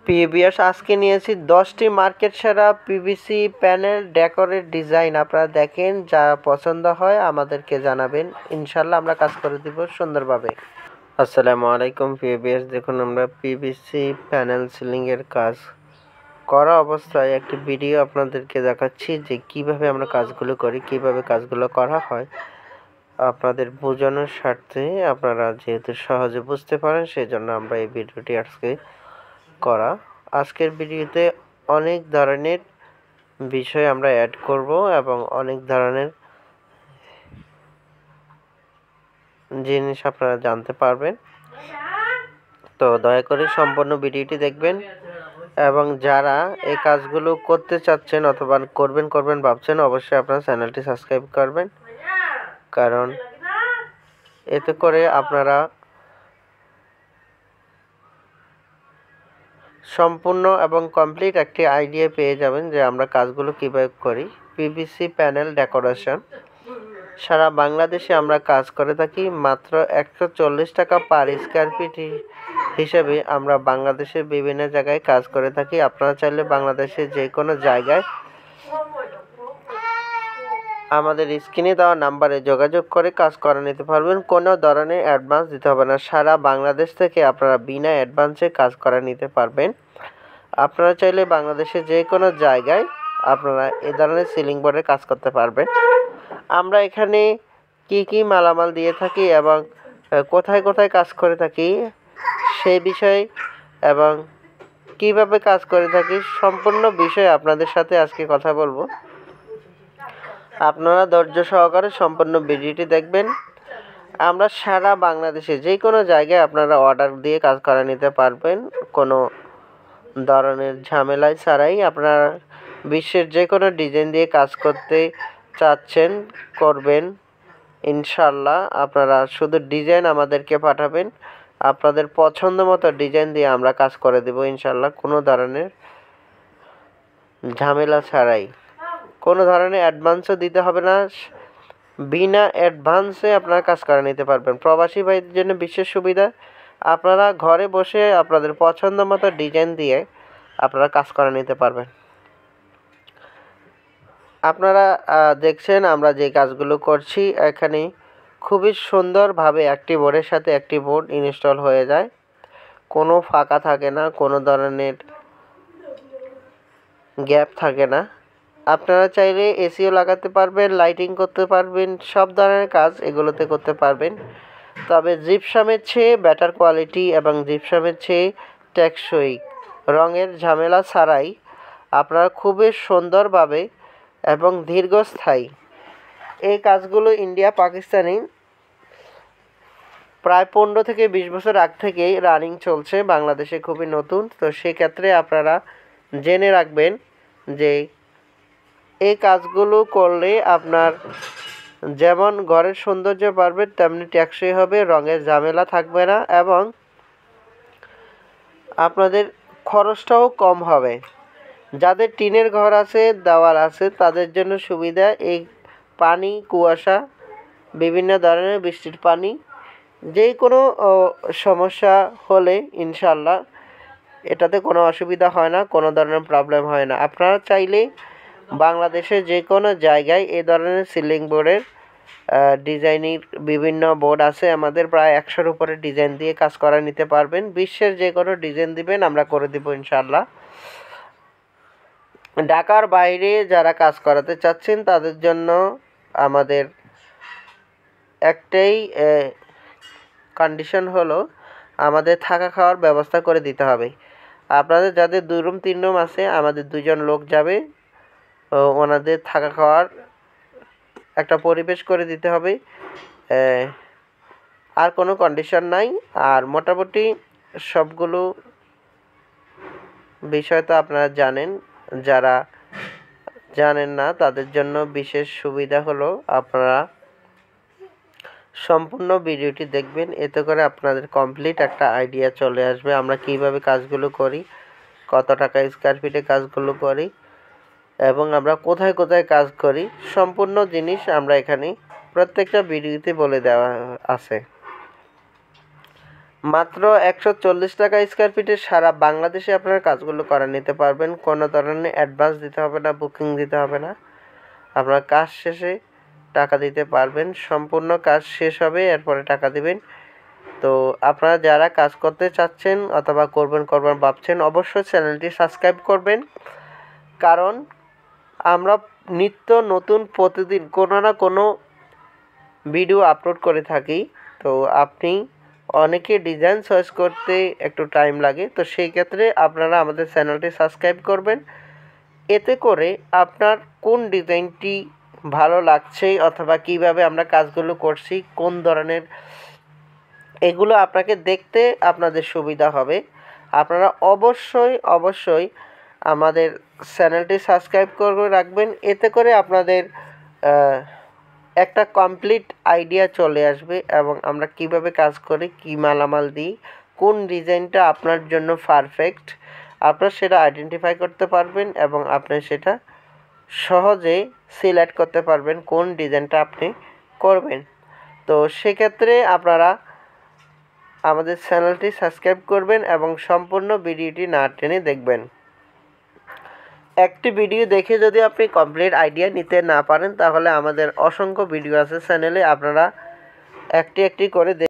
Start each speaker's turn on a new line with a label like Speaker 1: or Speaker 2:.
Speaker 1: PVS আজকে নিয়েছি 10টি মার্কেট সেরা পিভিসি প্যানেল ডেকোরের ডিজাইন। আপনারা দেখেন, যা পছন্দ হয় আমাদেরকে জানাবেন, ইনশাল্লাহ আমরা কাজ করে দিব সুন্দরভাবে। আসসালামু আলাইকুম পিভিএস। দেখুন, আমরা পিভিসি প্যানেল সিলিংয়ের কাজ করা অবস্থায় একটি ভিডিও আপনাদেরকে দেখাচ্ছি যে কিভাবে আমরা কাজগুলো করি, কিভাবে কাজগুলো করা হয়। আপনাদের বোঝানোর স্বার্থে, আপনারা যেহেতু সহজে বুঝতে পারেন, সেই জন্য আমরা এই ভিডিওটি আজকে করা। আজকের ভিডিওতে অনেক ধরনের বিষয় আমরা অ্যাড করব এবং অনেক ধরনের জিনিস আপনারা জানতে পারবেন। তো দয়া করে সম্পূর্ণ ভিডিওটি দেখবেন এবং যারা এই কাজগুলো করতে চাচ্ছেন অথবা করবেন ভাবছেন, অবশ্যই আপনারা চ্যানেলটি সাবস্ক্রাইব করবেন, কারণ এতে করে আপনারা সম্পূর্ণ এবং কমপ্লিট একটি আইডিয়া পেয়ে যাবেন যে আমরা কাজগুলো কীভাবে করি। পিভিসি প্যানেল ডেকোরেশন সারা বাংলাদেশে আমরা কাজ করে থাকি। মাত্র 140 টাকা পার স্কোয়ার ফিট হিসেবে আমরা বাংলাদেশের বিভিন্ন জায়গায় কাজ করে থাকি। আপনারা চাইলে বাংলাদেশের যে কোনো জায়গায় আমাদের স্ক্রিনে দেওয়া নাম্বারে যোগাযোগ করে কাজ করে নিতে পারবেন। কোনো ধরনের অ্যাডভান্স দিতে হবে না। সারা বাংলাদেশ থেকে আপনারা বিনা অ্যাডভান্সে কাজ করে নিতে পারবেন। আপনারা চাইলে বাংলাদেশের যে কোনো জায়গায় আপনারা এ ধরনের সিলিং বোর্ডের কাজ করতে পারবেন। আমরা এখানে কি মালামাল দিয়ে থাকি এবং কোথায় কোথায় কাজ করে থাকি সেই বিষয় এবং কিভাবে কাজ করে থাকি সম্পূর্ণ বিষয় আপনাদের সাথে আজকে কথা বলবো। আপনারা ধৈর্য সহকারে সম্পূর্ণ ভিডিওটি দেখবেন। আমরা সারা বাংলাদেশে যে কোনো জায়গায় আপনারা অর্ডার দিয়ে কাজ করে নিতে পারবেন, কোনো ধরনের ঝামেলায় ছাড়াই। আপনারা বিশ্বের যে কোনো ডিজাইন দিয়ে কাজ করতে চাচ্ছেন, করবেন ইনশাল্লাহ। আপনারা শুধু ডিজাইন আমাদেরকে পাঠাবেন, আপনাদের পছন্দ মতো ডিজাইন দিয়ে আমরা কাজ করে দেব ইনশাল্লাহ, কোনো ধরনের ঝামেলা ছাড়াই। কোনো ধরনের অ্যাডভান্সও দিতে হবে না, বিনা অ্যাডভান্সে আপনারা কাজ করে নিতে পারবেন। প্রবাসী ভাইদের জন্য বিশেষ সুবিধা, আপনারা ঘরে বসে আপনাদের পছন্দ মতো ডিজাইন দিয়ে আপনারা কাজ করে নিতে পারবেন। আপনারা দেখছেন আমরা যে কাজগুলো করছি, এখানে খুবই সুন্দরভাবে একটি বোর্ডের সাথে একটি বোর্ড ইনস্টল হয়ে যায়, কোনো ফাঁকা থাকে না, কোনো ধরনের গ্যাপ থাকে না। আপনারা চাইলে এসিও লাগাতে পারবেন, লাইটিং করতে পারবেন, সব ধরনের কাজ এগুলোতে করতে পারবেন। তবে জিপসামের চেয়ে বেটার কোয়ালিটি এবং জিপসামের চেয়ে টেকসই, রঙের ঝামেলা ছাড়াই আপনারা খুবই সুন্দরভাবে এবং দীর্ঘস্থায়ী এই কাজগুলো ইন্ডিয়া পাকিস্তানি প্রায় 15 থেকে 20 বছর আগ থেকেই রানিং চলছে, বাংলাদেশে খুবই নতুন। তো সেক্ষেত্রে আপনারা জেনে রাখবেন যে এই কাজগুলো করলে আপনার যেমন ঘরের সৌন্দর্য বাড়বে, তেমনি টেকসই হবে, রঙের ঝামেলা থাকবে না এবং আপনাদের খরচটাও কম হবে। যাদের টিনের ঘর আছে, দেওয়াল আছে, তাদের জন্য সুবিধা। এই পানি, কুয়াশা, বিভিন্ন ধরনের বৃষ্টির পানি, যে কোনো সমস্যা হলে ইনশাল্লাহ এটাতে কোনো অসুবিধা হয় না, কোনো ধরনের প্রবলেম হয় না। আপনারা চাইলে বাংলাদেশের যে কোনো জায়গায় এ ধরনের সিলিং বোর্ডের ডিজাইনের বিভিন্ন বোর্ড আছে আমাদের, প্রায় 100-র উপরে ডিজাইন দিয়ে কাজ করা নিতে পারবেন। বিশ্বের যে কোনো ডিজাইন দিবেন আমরা করে দেব ইনশাল্লাহ। ঢাকার বাইরে যারা কাজ করাতে চাচ্ছেন তাদের জন্য আমাদের একটাই কন্ডিশন হলো, আমাদের থাকা খাওয়ার ব্যবস্থা করে দিতে হবে। আপনাদের যাদের 2 রুম 3 রুম আছে, আমাদের 2 জন লোক যাবে, ওনাদের থাকা খাওয়ার একটা পরিবেশ করে দিতে হবে, আর কোনো কন্ডিশন নাই। আর মোটামুটি সবগুলো বিষয় তো আপনারা জানেন, যারা জানেন না তাদের জন্য বিশেষ সুবিধা হলো আপনারা সম্পূর্ণ ভিডিওটি দেখবেন, এতে করে আপনাদের কমপ্লিট একটা আইডিয়া চলে আসবে আমরা কিভাবে কাজগুলো করি, কত টাকা স্কোয়ার ফিটে কাজগুলো করি এবং আমরা কোথায় কোথায় কাজ করি। সম্পূর্ণ জিনিস আমরা এখানে প্রত্যেকটা ভিডিওতে বলে দেওয়া আছে। মাত্র 140 টাকা স্কোয়ার ফিটে সারা বাংলাদেশে আপনারা কাজগুলো করে নিতে পারবেন। কোনো ধরনের অ্যাডভান্স দিতে হবে না, বুকিং দিতে হবে না। আপনার কাজ শেষে টাকা দিতে পারবেন। সম্পূর্ণ কাজ শেষ হবে, এরপরে টাকা দিবেন। তো আপনারা যারা কাজ করতে চাচ্ছেন অথবা করবেন ভাবছেন, অবশ্যই চ্যানেলটি সাবস্ক্রাইব করবেন। কারণ আমরা নিত্য নতুন প্রতিদিন কোনো না কোনো ভিডিও আপলোড করে থাকি। তো আপনি অনেকে ডিজাইন চয়েস করতে একটু টাইম লাগে, তো সেই ক্ষেত্রে আপনারা আমাদের চ্যানেলটি সাবস্ক্রাইব করবেন। এতে করে আপনার কোন ডিজাইনটি ভালো লাগছে অথবা কিভাবে আমরা কাজগুলো করছি, কোন ধরনের, এগুলো আপনাকে দেখতে আপনাদের সুবিধা হবে। আপনারা অবশ্যই আমাদের চ্যানেলটি সাবস্ক্রাইব করে রাখবেন। এতে করে আপনাদের একটা কমপ্লিট আইডিয়া চলে আসবে এবং আমরা কিভাবে কাজ করি, কী মালামাল দিই, কোন ডিজাইনটা আপনার জন্য পারফেক্ট, আপনারা সেটা আইডেন্টিফাই করতে পারবেন এবং আপনি সেটা সহজে সিলেক্ট করতে পারবেন কোন ডিজাইনটা আপনি করবেন। তো সেক্ষেত্রে আপনারা আমাদের চ্যানেলটি সাবস্ক্রাইব করবেন এবং সম্পূর্ণ ভিডিওটি না টেনে দেখবেন। একটি ভিডিও দেখে যদি আপনি কমপ্লিট আইডিয়া নিতে না পারেন, তাহলে আমাদের অসংখ্য ভিডিও আছে চ্যানেলে, আপনারা একটি করে